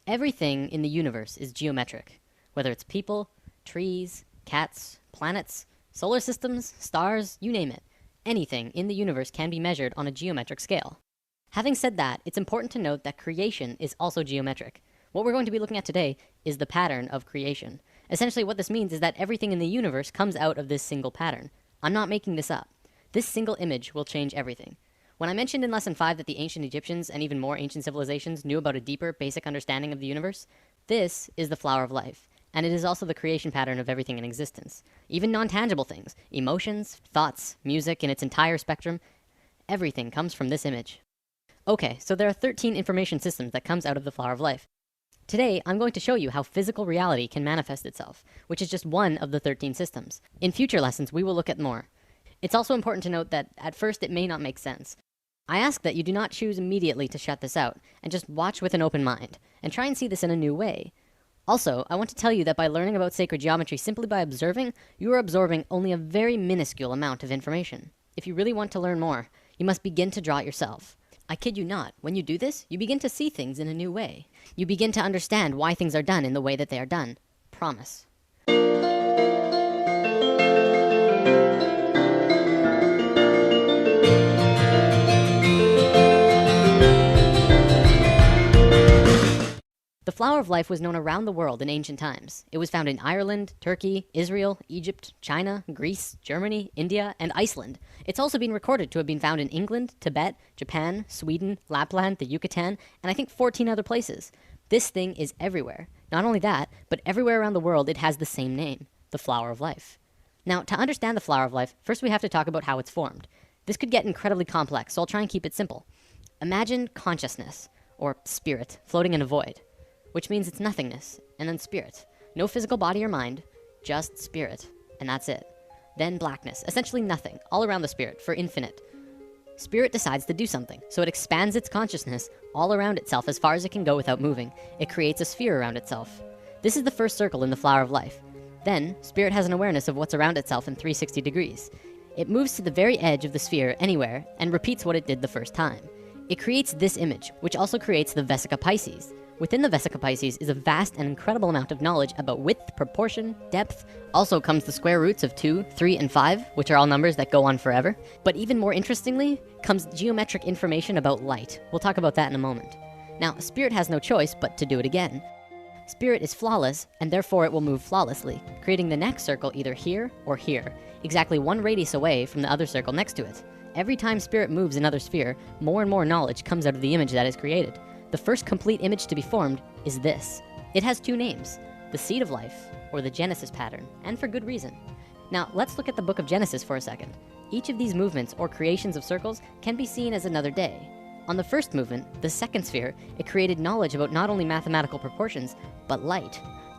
Everything in the universe is geometric, whether it's people, trees, cats, planets, solar systems, stars, you name it. Anything in the universe can be measured on a geometric scale. Having said that, it's important to note that creation is also geometric. What we're going to be looking at today is the pattern of creation. Essentially, what this means is that everything in the universe comes out of this single pattern. I'm not making this up. This single image will change everything. When I mentioned in Lesson 5 that the ancient Egyptians and even more ancient civilizations knew about a deeper, basic understanding of the universe, this is the flower of life, and it is also the creation pattern of everything in existence. Even non-tangible things, emotions, thoughts, music in its entire spectrum, everything comes from this image. Okay, so there are 13 information systems that comes out of the flower of life. Today, I'm going to show you how physical reality can manifest itself, which is just one of the 13 systems. In future lessons, we will look at more. It's also important to note that at first it may not make sense. I ask that you do not choose immediately to shut this out, and just watch with an open mind, and try and see this in a new way. Also, I want to tell you that by learning about sacred geometry simply by observing, you are absorbing only a very minuscule amount of information. If you really want to learn more, you must begin to draw it yourself. I kid you not, when you do this, you begin to see things in a new way. You begin to understand why things are done in the way that they are done. Promise. The flower of life was known around the world in ancient times. It was found in Ireland, Turkey, Israel, Egypt, China, Greece, Germany, India, and Iceland. It's also been recorded to have been found in England, Tibet, Japan, Sweden, Lapland, the Yucatan, and I think 14 other places. This thing is everywhere. Not only that, but everywhere around the world it has the same name, the flower of life. Now, to understand the flower of life, first we have to talk about how it's formed. This could get incredibly complex, so I'll try and keep it simple. Imagine consciousness, or spirit, floating in a void, which means it's nothingness, and then spirit. No physical body or mind, just spirit, and that's it. Then blackness, essentially nothing, all around the spirit, for infinite. Spirit decides to do something, so it expands its consciousness all around itself as far as it can go without moving. It creates a sphere around itself. This is the first circle in the flower of life. Then, spirit has an awareness of what's around itself in 360 degrees. It moves to the very edge of the sphere anywhere, and repeats what it did the first time. It creates this image, which also creates the Vesica Pisces. Within the Vesica Pisces is a vast and incredible amount of knowledge about width, proportion, depth. Also comes the square roots of 2, 3, and 5, which are all numbers that go on forever. But even more interestingly, comes geometric information about light. We'll talk about that in a moment. Now, spirit has no choice but to do it again. Spirit is flawless, and therefore it will move flawlessly, creating the next circle either here or here, exactly one radius away from the other circle next to it. Every time spirit moves another sphere, more and more knowledge comes out of the image that is created. The first complete image to be formed is this. It has two names, the seed of life, or the Genesis pattern, and for good reason. Now, let's look at the book of Genesis for a second. Each of these movements, or creations of circles, can be seen as another day. On the first movement, the second sphere, it created knowledge about not only mathematical proportions, but light.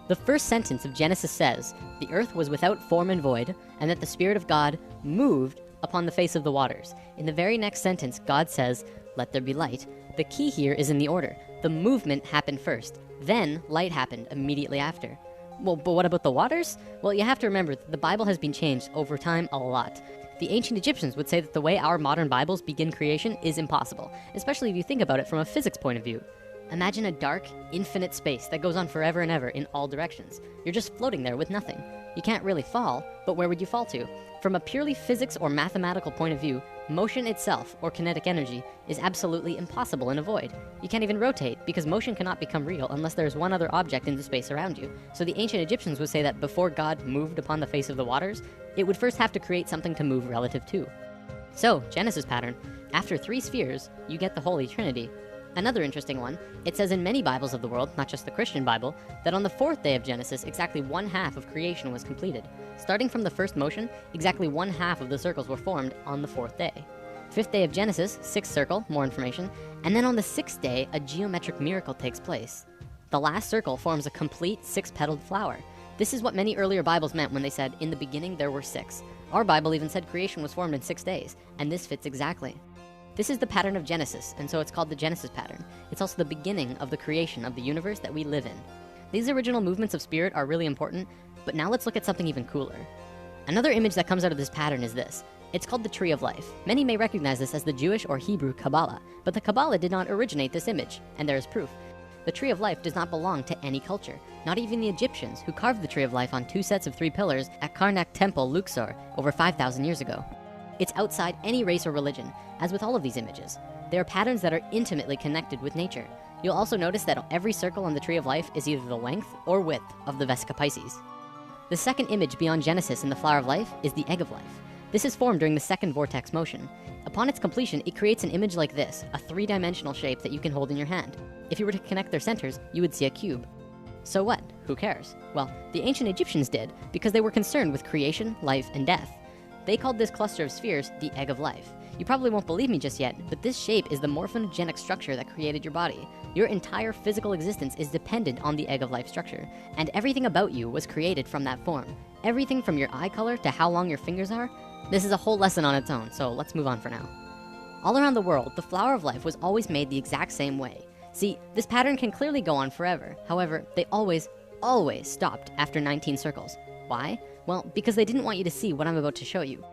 The first sentence of Genesis says, "The earth was without form and void, and that the Spirit of God moved upon the face of the waters." In the very next sentence, God says, "Let there be light." The key here is in the order. The movement happened first, then light happened immediately after. Well, but what about the waters? Well, you have to remember that the Bible has been changed over time a lot. The ancient Egyptians would say that the way our modern Bibles begin creation is impossible, especially if you think about it from a physics point of view. Imagine a dark, infinite space that goes on forever and ever in all directions. You're just floating there with nothing. You can't really fall, but where would you fall to? From a purely physics or mathematical point of view, motion itself, or kinetic energy, is absolutely impossible in a void. You can't even rotate, because motion cannot become real unless there's one other object in the space around you. So the ancient Egyptians would say that before God moved upon the face of the waters, it would first have to create something to move relative to. So, Genesis pattern, after 3 spheres, you get the Holy Trinity. Another interesting one, it says in many Bibles of the world, not just the Christian Bible, that on the 4th day of Genesis, exactly 1/2 of creation was completed. Starting from the first motion, exactly 1/2 of the circles were formed on the 4th day. 5th day of Genesis, 6th circle, more information, and then on the 6th day, a geometric miracle takes place. The last circle forms a complete 6-petaled flower. This is what many earlier Bibles meant when they said, "In the beginning there were 6." Our Bible even said creation was formed in 6 days, and this fits exactly. This is the pattern of Genesis, and so it's called the Genesis pattern. It's also the beginning of the creation of the universe that we live in. These original movements of spirit are really important, but now let's look at something even cooler. Another image that comes out of this pattern is this. It's called the Tree of Life. Many may recognize this as the Jewish or Hebrew Kabbalah, but the Kabbalah did not originate this image, and there is proof. The Tree of Life does not belong to any culture, not even the Egyptians, who carved the Tree of Life on 2 sets of 3 pillars at Karnak Temple, Luxor, over 5,000 years ago. It's outside any race or religion, as with all of these images. They are patterns that are intimately connected with nature. You'll also notice that every circle on the Tree of Life is either the length or width of the Vesica Pisces. The second image beyond Genesis in the Flower of Life is the Egg of Life. This is formed during the second vortex motion. Upon its completion, it creates an image like this, a 3-dimensional shape that you can hold in your hand. If you were to connect their centers, you would see a cube. So what? Who cares? Well, the ancient Egyptians did, because they were concerned with creation, life, and death. They called this cluster of spheres the Egg of Life. You probably won't believe me just yet, but this shape is the morphogenic structure that created your body. Your entire physical existence is dependent on the Egg of Life structure, and everything about you was created from that form. Everything from your eye color to how long your fingers are. This is a whole lesson on its own, so let's move on for now. All around the world, the Flower of Life was always made the exact same way. See, this pattern can clearly go on forever. However, they always stopped after 19 circles. Why? Well, because they didn't want you to see what I'm about to show you.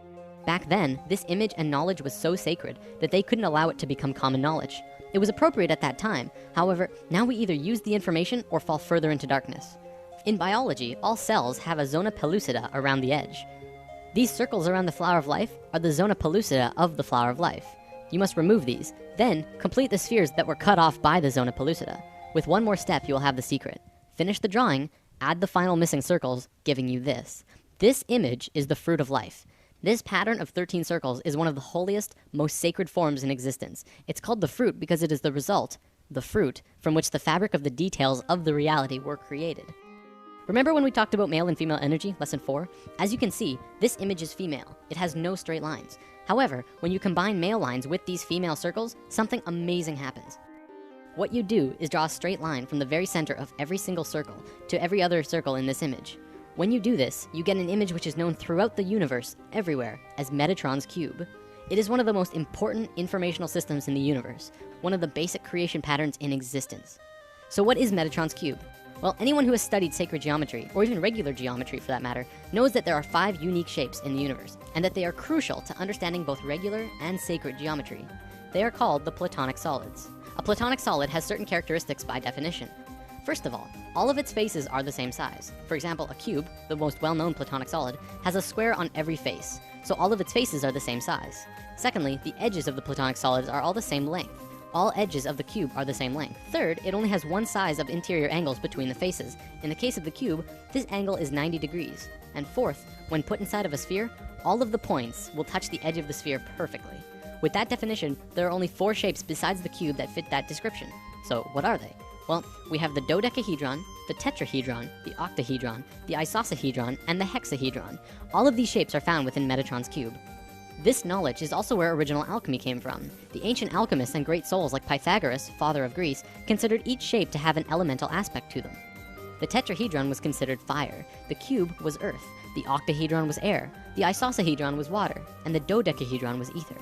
Back then, this image and knowledge was so sacred that they couldn't allow it to become common knowledge. It was appropriate at that time. However, now we either use the information or fall further into darkness. In biology, all cells have a zona pellucida around the edge. These circles around the Flower of Life are the zona pellucida of the Flower of Life. You must remove these, then complete the spheres that were cut off by the zona pellucida. With one more step, you will have the secret. Finish the drawing, add the final missing circles, giving you this. This image is the Fruit of Life. This pattern of 13 circles is one of the holiest, most sacred forms in existence. It's called the fruit because it is the result, the fruit, from which the fabric of the details of the reality were created. Remember when we talked about male and female energy, lesson 4? As you can see, this image is female. It has no straight lines. However, when you combine male lines with these female circles, something amazing happens. What you do is draw a straight line from the very center of every single circle to every other circle in this image. When you do this, you get an image which is known throughout the universe, everywhere, as Metatron's cube. It is one of the most important informational systems in the universe, one of the basic creation patterns in existence. So what is Metatron's cube? Well, anyone who has studied sacred geometry, or even regular geometry for that matter, knows that there are 5 unique shapes in the universe, and that they are crucial to understanding both regular and sacred geometry. They are called the Platonic solids. A Platonic solid has certain characteristics by definition. First of all of its faces are the same size. For example, a cube, the most well-known Platonic solid, has a square on every face, so all of its faces are the same size. Secondly, the edges of the Platonic solids are all the same length. All edges of the cube are the same length. Third, it only has one size of interior angles between the faces. In the case of the cube, this angle is 90 degrees. And fourth, when put inside of a sphere, all of the points will touch the edge of the sphere perfectly. With that definition, there are only 4 shapes besides the cube that fit that description. So what are they? Well, we have the dodecahedron, the tetrahedron, the octahedron, the isosahedron, and the hexahedron. All of these shapes are found within Metatron's cube. This knowledge is also where original alchemy came from. The ancient alchemists and great souls like Pythagoras, father of Greece, considered each shape to have an elemental aspect to them. The tetrahedron was considered fire, the cube was earth, the octahedron was air, the isosahedron was water, and the dodecahedron was ether.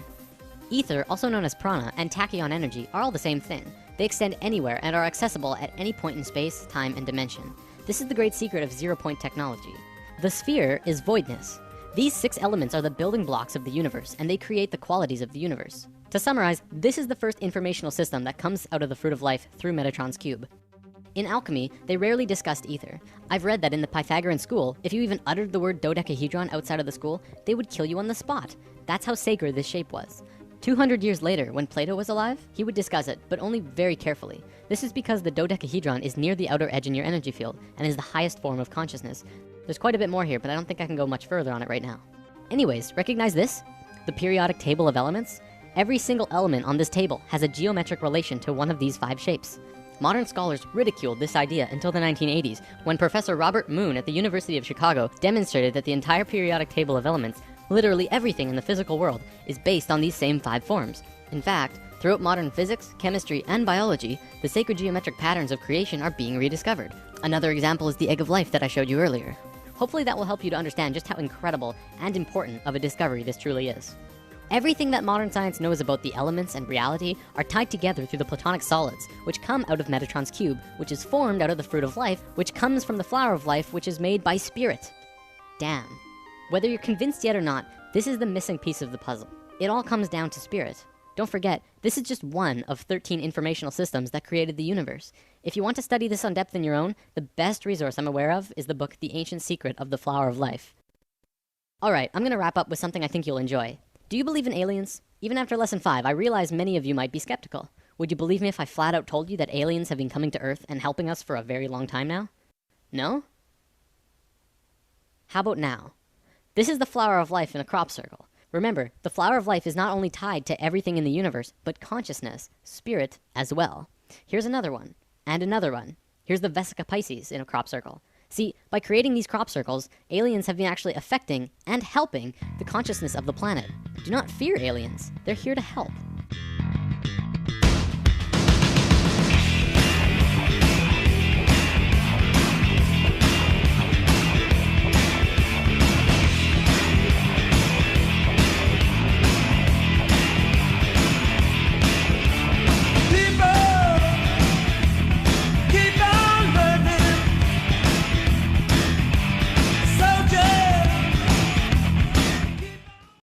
Ether, also known as prana, and tachyon energy are all the same thing. They extend anywhere and are accessible at any point in space, time, and dimension. This is the great secret of zero-point technology. The sphere is voidness. These 6 elements are the building blocks of the universe, and they create the qualities of the universe. To summarize, this is the first informational system that comes out of the Fruit of Life through Metatron's cube. In alchemy, they rarely discussed ether. I've read that in the Pythagorean school, if you even uttered the word dodecahedron outside of the school, they would kill you on the spot. That's how sacred this shape was. 200 years later, when Plato was alive, he would discuss it, but only very carefully. This is because the dodecahedron is near the outer edge in your energy field and is the highest form of consciousness. There's quite a bit more here, but I don't think I can go much further on it right now. Anyways, recognize this? The periodic table of elements? Every single element on this table has a geometric relation to one of these 5 shapes. Modern scholars ridiculed this idea until the 1980s, when Professor Robert Moon at the University of Chicago demonstrated that the entire periodic table of elements, literally everything in the physical world, is based on these same 5 forms. In fact, throughout modern physics, chemistry, and biology, the sacred geometric patterns of creation are being rediscovered. Another example is the Egg of Life that I showed you earlier. Hopefully that will help you to understand just how incredible and important of a discovery this truly is. Everything that modern science knows about the elements and reality are tied together through the Platonic solids, which come out of Metatron's cube, which is formed out of the Fruit of Life, which comes from the Flower of Life, which is made by spirit. Damn. Whether you're convinced yet or not, this is the missing piece of the puzzle. It all comes down to spirit. Don't forget, this is just one of 13 informational systems that created the universe. If you want to study this on depth in your own, the best resource I'm aware of is the book The Ancient Secret of the Flower of Life. Alright, I'm gonna wrap up with something I think you'll enjoy. Do you believe in aliens? Even after lesson 5, I realize many of you might be skeptical. Would you believe me if I flat out told you that aliens have been coming to Earth and helping us for a very long time now? No? How about now? This is the flower of life in a crop circle. Remember, the flower of life is not only tied to everything in the universe, but consciousness, spirit, as well. Here's another one, and another one. Here's the Vesica Pisces in a crop circle. See, by creating these crop circles, aliens have been actually affecting and helping the consciousness of the planet. Do not fear aliens. They're here to help.